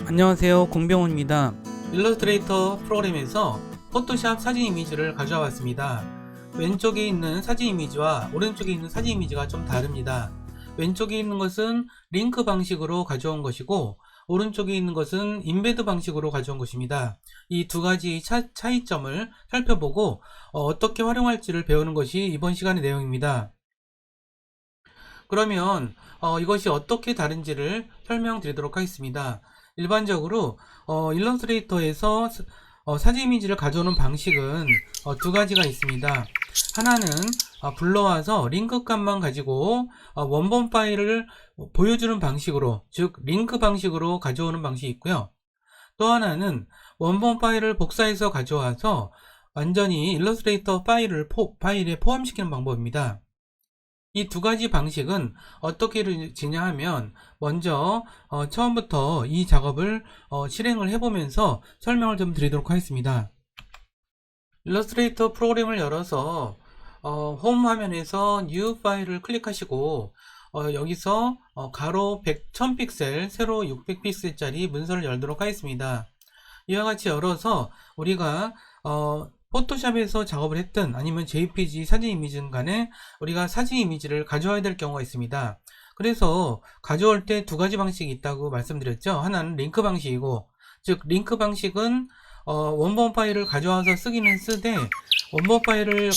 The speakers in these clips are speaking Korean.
안녕하세요, 공병호입니다. 일러스트레이터 프로그램에서 포토샵 사진 이미지를 가져와 봤습니다. 왼쪽에 있는 사진 이미지와 오른쪽에 있는 사진 이미지가 좀 다릅니다. 왼쪽에 있는 것은 링크 방식으로 가져온 것이고 오른쪽에 있는 것은 인베드 방식으로 가져온 것입니다. 이 두 가지 차이점을 살펴보고 어떻게 활용할지를 배우는 것이 이번 시간의 내용입니다. 그러면 이것이 어떻게 다른지를 설명드리도록 하겠습니다. 일반적으로 일러스트레이터에서 사진 이미지를 가져오는 방식은 두 가지가 있습니다. 하나는 불러와서 링크 값만 가지고 원본 파일을 보여주는 방식으로, 즉 링크 방식으로 가져오는 방식이 있고요. 또 하나는 원본 파일을 복사해서 가져와서 완전히 일러스트레이터 파일에 포함시키는 방법입니다. 이 두 가지 방식은 어떻게 진행하면 먼저 처음부터 이 작업을 실행을 해보면서 설명을 좀 드리도록 하겠습니다. 일러스트레이터 프로그램을 열어서 홈 화면에서 New 파일을 클릭하시고 여기서 가로 1000픽셀, 세로 600픽셀짜리 문서를 열도록 하겠습니다. 이와 같이 열어서 우리가 포토샵에서 작업을 했든 아니면 JPG 사진 이미지 간에 우리가 사진 이미지를 가져와야 될 경우가 있습니다. 그래서 가져올 때 두 가지 방식이 있다고 말씀드렸죠. 하나는 링크 방식이고, 즉 링크 방식은 원본 파일을 가져와서 쓰기는 쓰되 원본 파일을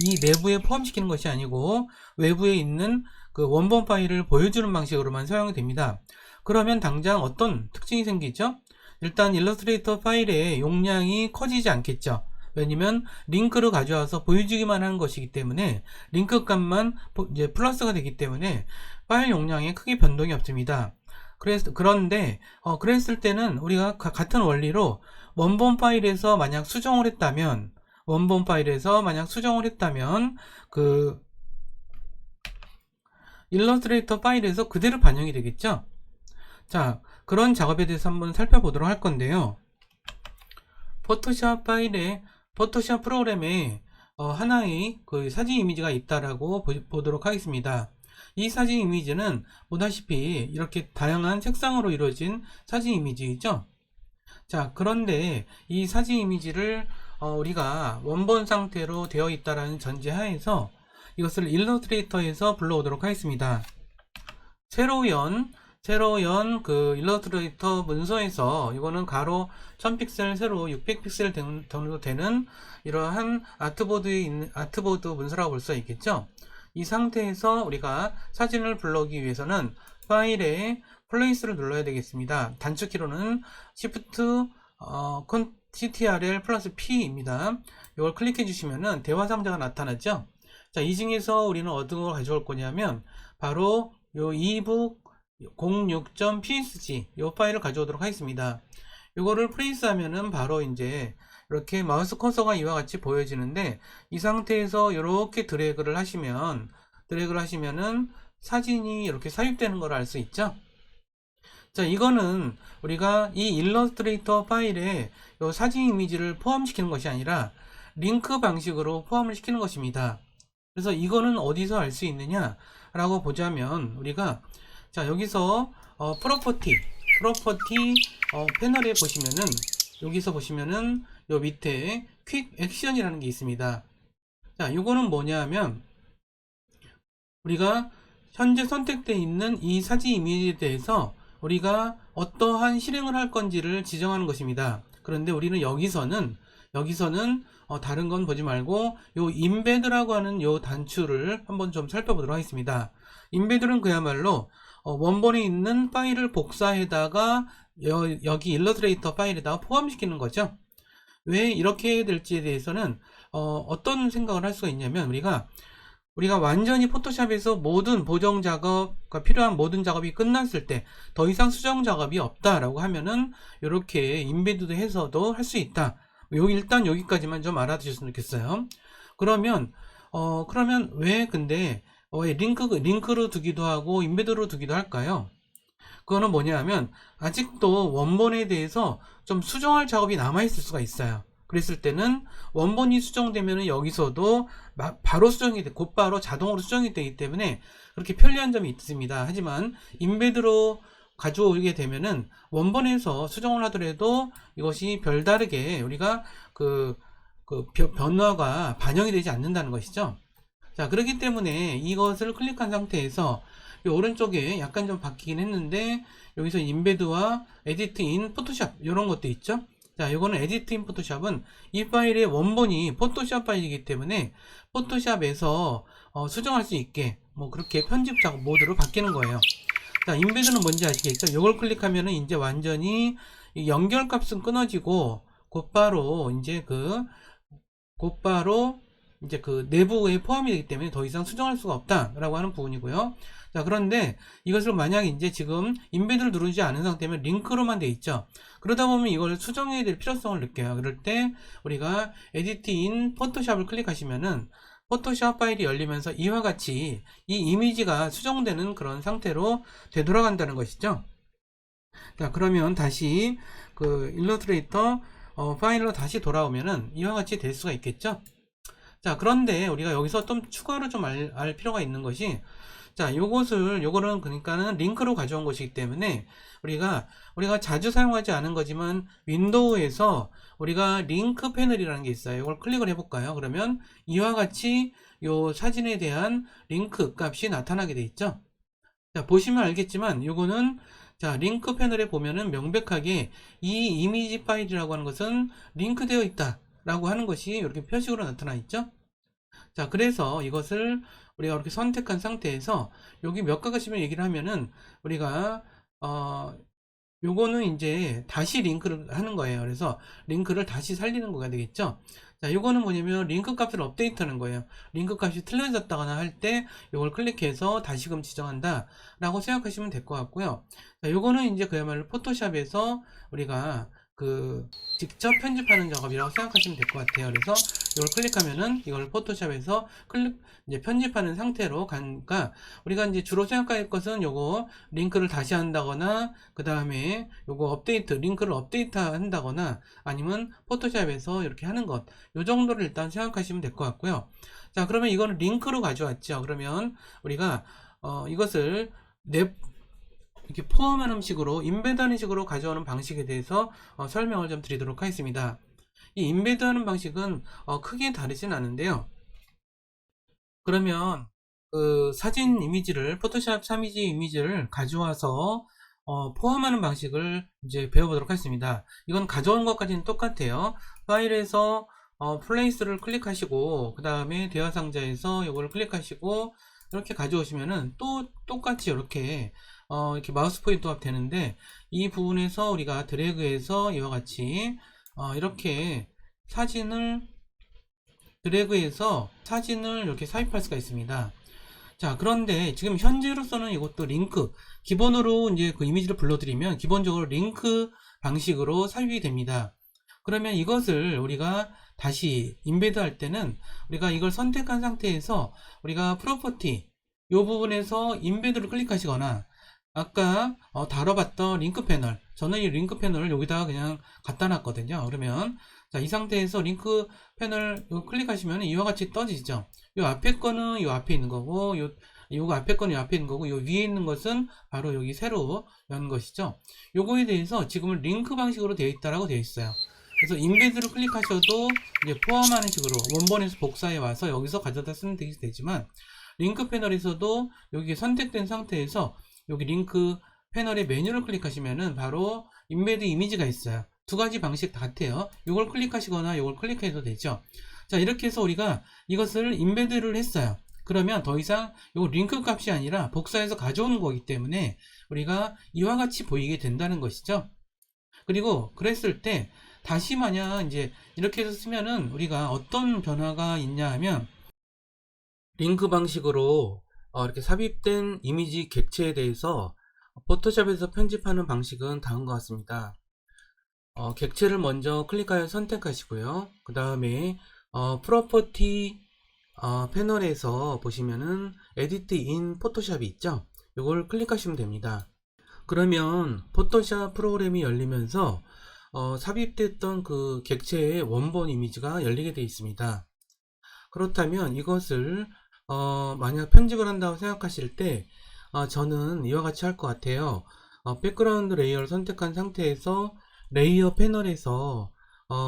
이 내부에 포함시키는 것이 아니고 외부에 있는 그 원본 파일을 보여주는 방식으로만 사용이 됩니다. 그러면 당장 어떤 특징이 생기죠? 일단 일러스트레이터 파일의 용량이 커지지 않겠죠. 왜냐면 링크를 가져와서 보여주기만 하는 것이기 때문에 링크 값만 이제 플러스가 되기 때문에 파일 용량에 크게 변동이 없습니다. 그런데 그랬을 때는 우리가 같은 원리로 원본 파일에서 만약 수정을 했다면 그 일러스트레이터 파일에서 그대로 반영이 되겠죠. 자, 그런 작업에 대해서 한번 살펴보도록 할 건데요. 포토샵 프로그램에 하나의 그 사진 이미지가 있다라고 보도록 하겠습니다. 이 사진 이미지는 보다시피 이렇게 다양한 색상으로 이루어진 사진 이미지이죠. 자, 그런데 이 사진 이미지를 우리가 원본 상태로 되어 있다라는 전제하에서 이것을 일러스트레이터에서 불러오도록 하겠습니다. 새로 연 그 일러스트레이터 문서에서 이거는 가로 1000픽셀, 세로 600픽셀 정도 되는 이러한 아트보드 문서라고 볼 수 있겠죠. 이 상태에서 우리가 사진을 불러오기 위해서는 파일에 플레이스를 눌러야 되겠습니다. 단축키로는 Shift Ctrl 플러스 P입니다. 이걸 클릭해 주시면은 대화 상자가 나타나죠. 자, 이 중에서 우리는 어떤 걸 가져올 거냐면 바로 요 ebook 06.psg 이 파일을 가져오도록 하겠습니다. 이거를 프레스 하면은 바로 이제 이렇게 마우스 커서가 이와 같이 보여지는데, 이 상태에서 이렇게 드래그를 하시면은 사진이 이렇게 삽입되는 걸 알 수 있죠. 자, 이거는 우리가 이 일러스트레이터 파일에 이 사진 이미지를 포함시키는 것이 아니라 링크 방식으로 포함을 시키는 것입니다. 그래서 이거는 어디서 알 수 있느냐 라고 보자면, 우리가 자, 여기서 프로퍼티 패널에 보시면은, 여기서 보시면은 요 밑에 퀵 액션이라는 게 있습니다. 자, 요거는 뭐냐 하면 우리가 현재 선택되어 있는 이 사진 이미지에 대해서 우리가 어떠한 실행을 할 건지를 지정하는 것입니다. 그런데 우리는 여기서는 다른 건 보지 말고 요 인베드라고 하는 요 단추를 한번 좀 살펴보도록 하겠습니다. 인베드는 그야말로 원본에 있는 파일을 복사해다가 여기 일러스트레이터 파일에다가 포함시키는 거죠. 왜 이렇게 될지에 대해서는 어떤 생각을 할 수가 있냐면, 우리가 완전히 포토샵에서 모든 보정 작업과 필요한 모든 작업이 끝났을 때 더 이상 수정 작업이 없다라고 하면은 이렇게 인베드도 해서도 할 수 있다. 일단 여기까지만 좀 알아두셨으면 좋겠어요. 그러면 왜 근데 링크로 두기도 하고 인베드로 두기도 할까요? 그거는 뭐냐 하면 아직도 원본에 대해서 좀 수정할 작업이 남아있을 수가 있어요. 그랬을 때는 원본이 수정되면 여기서도 바로 곧바로 자동으로 수정이 되기 때문에 그렇게 편리한 점이 있습니다. 하지만 인베드로 가져오게 되면은 원본에서 수정을 하더라도 이것이 별다르게 우리가 변화가 반영이 되지 않는다는 것이죠. 자, 그렇기 때문에 이것을 클릭한 상태에서 이 오른쪽에 약간 좀 바뀌긴 했는데 여기서 인베드와 에디트 인 포토샵 이런 것도 있죠. 자, 이거는 에디트 인 포토샵은 이 파일의 원본이 포토샵 파일이기 때문에 포토샵에서 수정할 수 있게 뭐 그렇게 편집 작업 모드로 바뀌는 거예요. 자, 인베드는 뭔지 아시겠죠? 이걸 클릭하면은 이제 완전히 이 연결 값은 끊어지고 곧바로 이제 그 내부에 포함이 되기 때문에 더 이상 수정할 수가 없다라고 하는 부분이고요. 자, 그런데 이것을 만약 이제 지금 인베드를 누르지 않은 상태면 링크로만 돼 있죠. 그러다 보면 이걸 수정해야 될 필요성을 느껴요. 그럴 때 우리가 에디트 인 포토샵을 클릭하시면은 포토샵 파일이 열리면서 이와 같이 이 이미지가 수정되는 그런 상태로 되돌아간다는 것이죠. 자, 그러면 다시 그 일러스트레이터 파일로 다시 돌아오면은 이와 같이 될 수가 있겠죠. 자, 그런데 우리가 여기서 좀 추가로 좀 알 필요가 있는 것이, 자, 요거는 그러니까는 링크로 가져온 것이기 때문에 우리가 자주 사용하지 않은 거지만 윈도우에서 우리가 링크 패널이라는 게 있어요. 이걸 클릭을 해볼까요? 그러면 이와 같이 요 사진에 대한 링크 값이 나타나게 돼 있죠. 자, 보시면 알겠지만 요거는, 자, 링크 패널에 보면은 명백하게 이 이미지 파일이라고 하는 것은 링크되어 있다 라고 하는 것이 이렇게 표식으로 나타나 있죠. 자, 그래서 이것을 우리가 이렇게 선택한 상태에서 여기 몇 가지만 얘기를 하면은 우리가 요거는 이제 다시 링크를 하는 거예요. 그래서 링크를 다시 살리는 거가 되겠죠. 자, 요거는 뭐냐면 링크 값을 업데이트하는 거예요. 링크 값이 틀려졌다거나 할 때 요걸 클릭해서 다시금 지정한다 라고 생각하시면 될 것 같고요. 자, 요거는 이제 그야말로 포토샵에서 우리가 직접 편집하는 작업이라고 생각하시면 될 것 같아요. 그래서 이걸 클릭하면은 이걸 포토샵에서 이제 편집하는 상태로 가니까 우리가 이제 주로 생각할 것은 요거 링크를 다시 한다거나 그 다음에 요거 링크를 업데이트 한다거나 아니면 포토샵에서 이렇게 하는 것, 요 정도를 일단 생각하시면 될 것 같고요. 자, 그러면 이거는 링크로 가져왔죠. 그러면 우리가 이것을 이렇게 포함하는 식으로, 인베드하는 식으로 가져오는 방식에 대해서 설명을 좀 드리도록 하겠습니다. 이 인베드하는 방식은 크게 다르진 않은데요. 그러면 그 사진 이미지를, 포토샵 3D 이미지를 가져와서 포함하는 방식을 이제 배워보도록 하겠습니다. 이건 가져온 것까지는 똑같아요. 파일에서 플레이스를 클릭하시고 그 다음에 대화 상자에서 이걸 클릭하시고 이렇게 가져오시면은 또 똑같이 이렇게 마우스 포인터가 되는데, 이 부분에서 우리가 드래그해서 이와 같이 이렇게 드래그해서 사진을 이렇게 삽입할 수가 있습니다. 자, 그런데 지금 현재로서는 이것도 링크, 기본으로 이제 그 이미지를 불러드리면 기본적으로 링크 방식으로 삽입이 됩니다. 그러면 이것을 우리가 다시 인베드 할 때는 우리가 이걸 선택한 상태에서 우리가 프로퍼티 이 부분에서 인베드를 클릭하시거나 아까 다뤄봤던 링크 패널, 저는 이 링크 패널을 여기다가 그냥 갖다 놨거든요. 그러면 자, 이 상태에서 링크 패널 클릭하시면 이와 같이 떠지죠. 요 앞에 거는 요 앞에 있는 거고, 요거 앞에 거는 요 앞에 있는 거고, 요 위에 있는 것은 바로 여기 새로 연 것이죠. 요거에 대해서 지금은 링크 방식으로 되어 있다라고 되어 있어요. 그래서 인베드를 클릭하셔도 이제 포함하는 식으로 원본에서 복사해 와서 여기서 가져다 쓰면 되지만, 링크 패널에서도 여기 선택된 상태에서 여기 링크 패널의 메뉴를 클릭하시면은 바로 인베드 이미지가 있어요. 두 가지 방식 다 같아요. 이걸 클릭하시거나 이걸 클릭해도 되죠. 자, 이렇게 해서 우리가 이것을 인베드를 했어요. 그러면 더 이상 이 링크 값이 아니라 복사해서 가져오는 거기 때문에 우리가 이와 같이 보이게 된다는 것이죠. 그리고 그랬을 때 다시 만약 이제 이렇게 해서 쓰면은 우리가 어떤 변화가 있냐 하면, 링크 방식으로 이렇게 삽입된 이미지 객체에 대해서 포토샵에서 편집하는 방식은 다음과 같습니다. 객체를 먼저 클릭하여 선택하시고요. 그 다음에 프로퍼티 패널에서 보시면은 에디트 인 포토샵이 있죠. 이걸 클릭하시면 됩니다. 그러면 포토샵 프로그램이 열리면서 삽입됐던 그 객체의 원본 이미지가 열리게 되어 있습니다. 그렇다면 이것을 만약 편집을 한다고 생각하실 때 저는 이와 같이 할 것 같아요. 백그라운드 레이어를 선택한 상태에서 레이어 패널에서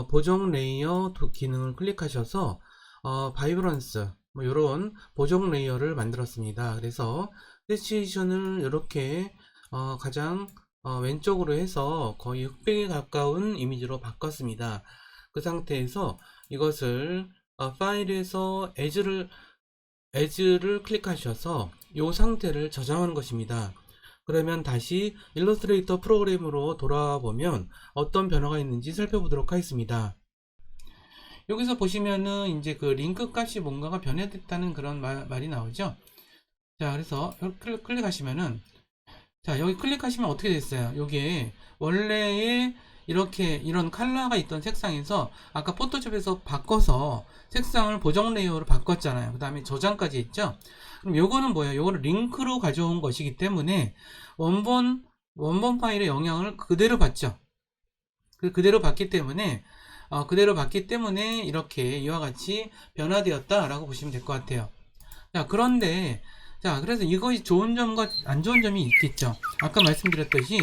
보정 레이어 기능을 클릭하셔서 바이브런스 뭐 이런 보정 레이어를 만들었습니다. 그래서 세츄에이션을 이렇게 가장 왼쪽으로 해서 거의 흑백에 가까운 이미지로 바꿨습니다. 그 상태에서 이것을 파일에서 에즈를 클릭하셔서 이 상태를 저장하는 것입니다. 그러면 다시 일러스트레이터 프로그램으로 돌아와 보면 어떤 변화가 있는지 살펴보도록 하겠습니다. 여기서 보시면은 이제 그 링크 값이 뭔가가 변화됐다는 그런 말이 나오죠. 자, 그래서 클릭하시면은, 자, 여기 클릭하시면 어떻게 됐어요? 여기에 원래의 이런 컬러가 있던 색상에서 아까 포토샵에서 바꿔서 색상을 보정 레이어로 바꿨잖아요. 그 다음에 저장까지 했죠. 그럼 요거는 뭐예요? 요거를 링크로 가져온 것이기 때문에 원본 파일의 영향을 그대로 받죠. 그대로 받기 때문에 이렇게 이와 같이 변화되었다라고 보시면 될 것 같아요. 자, 그런데 그래서 이것이 좋은 점과 안 좋은 점이 있겠죠. 아까 말씀드렸듯이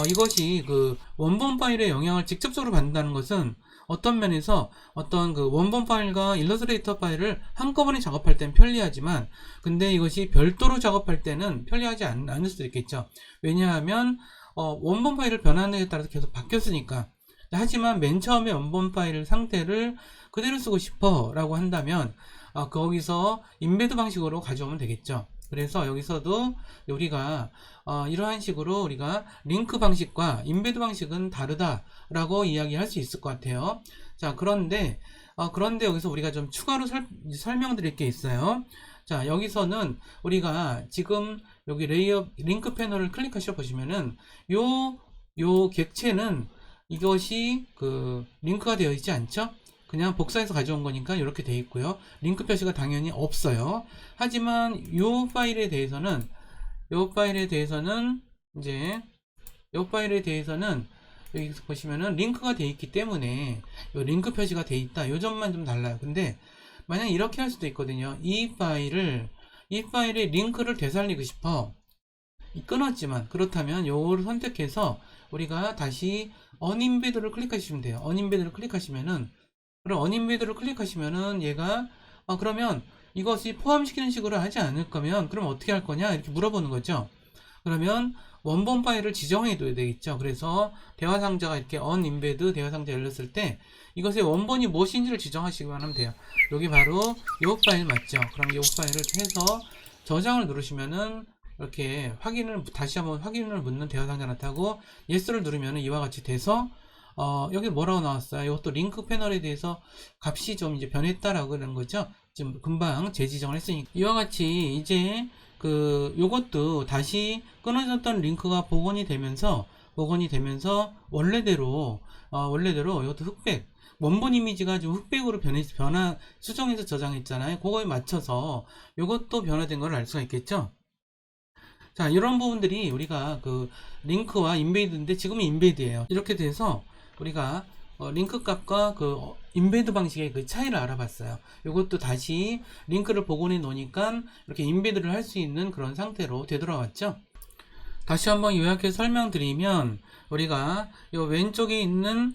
이것이 그 원본 파일의 영향을 직접적으로 받는다는 것은 어떤 면에서 어떤 그 원본 파일과 일러스트레이터 파일을 한꺼번에 작업할 때는 편리하지만, 근데 이것이 별도로 작업할 때는 편리하지 않을 수도 있겠죠. 왜냐하면 원본 파일을 변하는 데 따라서 계속 바뀌었으니까. 하지만 맨 처음에 원본 파일 상태를 그대로 쓰고 싶어 라고 한다면 거기서 인베드 방식으로 가져오면 되겠죠. 그래서 여기서도 우리가 이러한 식으로 우리가 링크 방식과 인베드 방식은 다르다라고 이야기할 수 있을 것 같아요. 자, 그런데 여기서 우리가 좀 추가로 설명드릴 게 있어요. 자, 여기서는 우리가 지금 여기 레이어 링크 패널을 클릭하셔 보시면은 요 객체는 이것이 그 링크가 되어 있지 않죠? 그냥 복사해서 가져온 거니까 이렇게 되어 있고요. 링크 표시가 당연히 없어요. 하지만 이 파일에 대해서는 여기 보시면은 링크가 되어 있기 때문에 요 링크 표시가 되어 있다. 요 점만 좀 달라요. 근데 만약 이렇게 할 수도 있거든요. 이 파일에 링크를 되살리고 싶어. 끊었지만 그렇다면 요거를 선택해서 우리가 다시 언임베드를 클릭하시면 돼요. 언임베드를 클릭하시면은 얘가 그러면 이것이 포함시키는 식으로 하지 않을 거면 그럼 어떻게 할 거냐 이렇게 물어보는 거죠. 그러면 원본 파일을 지정해 둬야 되겠죠. 그래서 대화 상자가 이렇게 언임베드 대화 상자 열렸을 때 이것의 원본이 무엇인지를 지정하시기만 하면 돼요. 여기 바로 이 파일 맞죠? 그럼 이 파일을 해서 저장을 누르시면은 이렇게 다시 한번 확인을 묻는 대화 상자 나타나고 예스를 누르면 이와 같이 돼서 여기 뭐라고 나왔어요? 이것도 링크 패널에 대해서 값이 좀 이제 변했다라고 그러는 거죠. 지금 금방 재지정을 했으니까 이와 같이 이제 요것도 다시 끊어졌던 링크가 복원이 되면서 원래대로 이것도 흑백 원본 이미지가 좀 흑백으로 수정해서 저장했잖아요. 그거에 맞춰서 요것도 변화된 걸 알 수가 있겠죠. 자, 이런 부분들이 우리가 그 링크와 인베이드인데 지금은 인베이드예요. 이렇게 돼서 우리가 링크 값과 그 인베이드 방식의 그 차이를 알아봤어요. 이것도 다시 링크를 복원해 놓으니까 이렇게 인베이드를 할 수 있는 그런 상태로 되돌아왔죠. 다시 한번 요약해서 설명드리면 우리가 이 왼쪽에 있는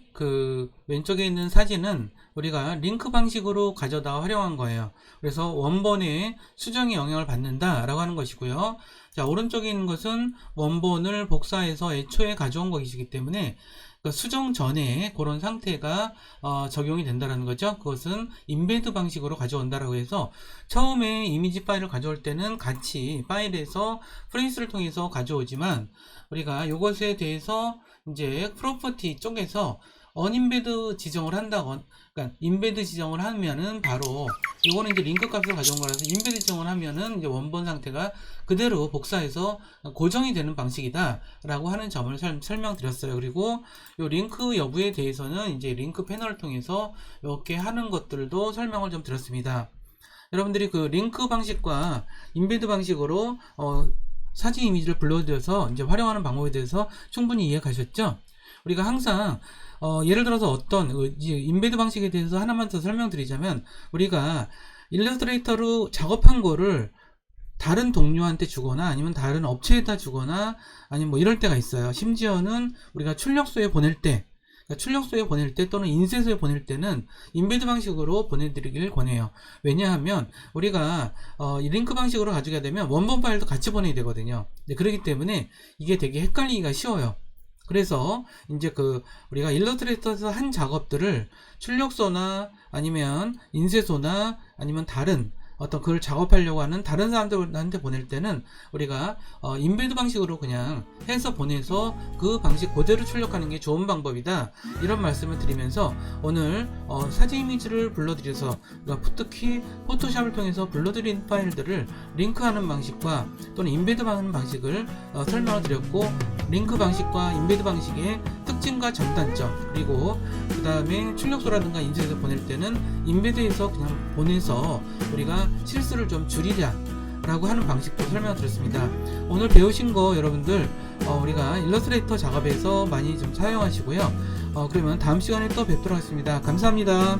사진은 우리가 링크 방식으로 가져다 활용한 거예요. 그래서 원본의 수정에 영향을 받는다 라고 하는 것이고요. 자, 오른쪽에 있는 것은 원본을 복사해서 애초에 가져온 것이기 때문에 수정 전에 그런 상태가 적용이 된다는 거죠. 그것은 인베드 방식으로 가져온다라고 해서 처음에 이미지 파일을 가져올 때는 같이 파일에서 프레이스를 통해서 가져오지만 우리가 이것에 대해서 이제 프로퍼티 쪽에서 언인베드 지정을 한다고, 그러니까 인베드 지정을 하면은 바로 이거는 이제 링크 값을 가져온 거라서 인베드 지정을 하면은 이제 원본 상태가 그대로 복사해서 고정이 되는 방식이다 라고 하는 점을 설명드렸어요. 그리고 이 링크 여부에 대해서는 이제 링크 패널을 통해서 이렇게 하는 것들도 설명을 좀 드렸습니다. 여러분들이 그 링크 방식과 인베드 방식으로 사진 이미지를 불러들여서 이제 활용하는 방법에 대해서 충분히 이해가셨죠? 우리가 항상 예를 들어서 어떤 인베드 방식에 대해서 하나만 더 설명드리자면 우리가 일러스트레이터로 작업한 거를 다른 동료한테 주거나 아니면 다른 업체에다 주거나 아니면 뭐 이럴 때가 있어요. 심지어는 우리가 출력소에 보낼 때, 그러니까 출력소에 보낼 때 또는 인쇄소에 보낼 때는 인베드 방식으로 보내드리길 권해요. 왜냐하면 우리가 이 링크 방식으로 가지게 되면 원본 파일도 같이 보내야 되거든요. 네, 그렇기 때문에 이게 되게 헷갈리기가 쉬워요. 그래서 이제 우리가 일러스트레이터에서 한 작업들을 출력소나 아니면 인쇄소나 아니면 다른 어떤 그걸 작업하려고 하는 다른 사람들한테 보낼 때는 우리가 인베드 방식으로 그냥 해서 보내서 그 방식 그대로 출력하는 게 좋은 방법이다, 이런 말씀을 드리면서 오늘 사진 이미지를 불러들여서 특히 포토샵을 통해서 불러들인 파일들을 링크하는 방식과 또는 인베드하는 방식을 설명을 드렸고, 링크 방식과 인베드 방식의 특징과 장단점, 그리고 그 다음에 출력소라든가 인쇄해서 보낼 때는 인베드에서 그냥 보내서 우리가 실수를 좀 줄이자 라고 하는 방식도 설명을 드렸습니다. 오늘 배우신 거 여러분들 우리가 일러스트레이터 작업에서 많이 좀 사용하시고요. 그러면 다음 시간에 또 뵙도록 하겠습니다. 감사합니다.